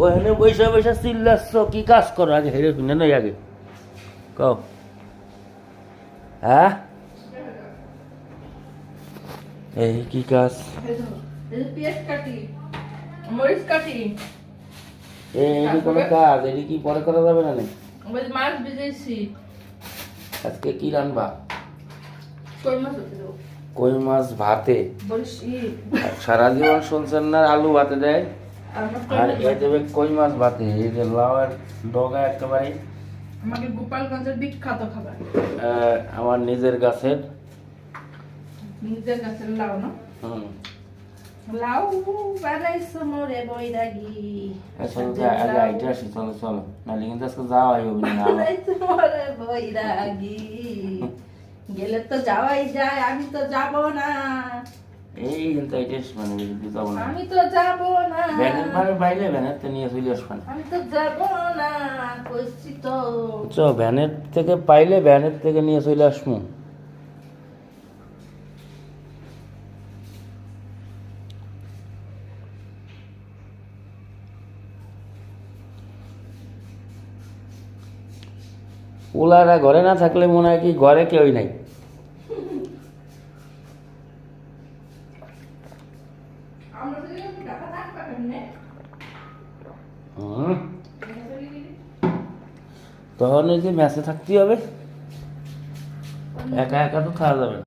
ওখানে বৈশা বৈশা চিল্লাচ্ছ, কি কাজ করো আগে হেরে শুনে নই আগে কও। হ্যাঁ, এই কি কাজ? পেঁয়াজ কাটি, মরিচ কাটি, এটি কোনো কাজ? এটি কি পরে করা যাবে না? মাছ ভিজাইছি। আজকে কি রান্না? কই মাছ হতে দেবো। কই মাছ ভাতে? বলিস সারা জীবন শুনছেন না আলু ভাতে দেয়, আর এ দেবে কই মাছ ভাতে। এই যে লাউয়ের ডগা একেবারে আমাকে গোপালগঞ্জের বিখ্যাত খাবার। আমার নিজের গাছের লাউ না? লাউ বানাইছো মোরে বৈরাগী। আগে আইটা আসি, চলো চলো, নাহলে কিন্তু আজকে যাওয়াই হবে না। বানাইছো মোরে বৈরাগী, গেলে তো যাওয়াই যায়, আমি তো যাব না। এই কিন্তু আইটা মানে যদি যাবো না, আমি তো যাব না। ব্যানের মারে বাইরে ব্যানের তো নিয়ে চলে আসবেন। আমি তো যাব না, কইছি তো। চ ভ্যানের থেকে পাইলে ভ্যানের থেকে নিয়ে চলে আসবো। ওলারা ঘরে না থাকলে মনে হয় কি ঘরে কেউই নাই। তখন ওই যে ম্যাচে থাকতে হবে, একা একা তো খাওয়া যাবে না।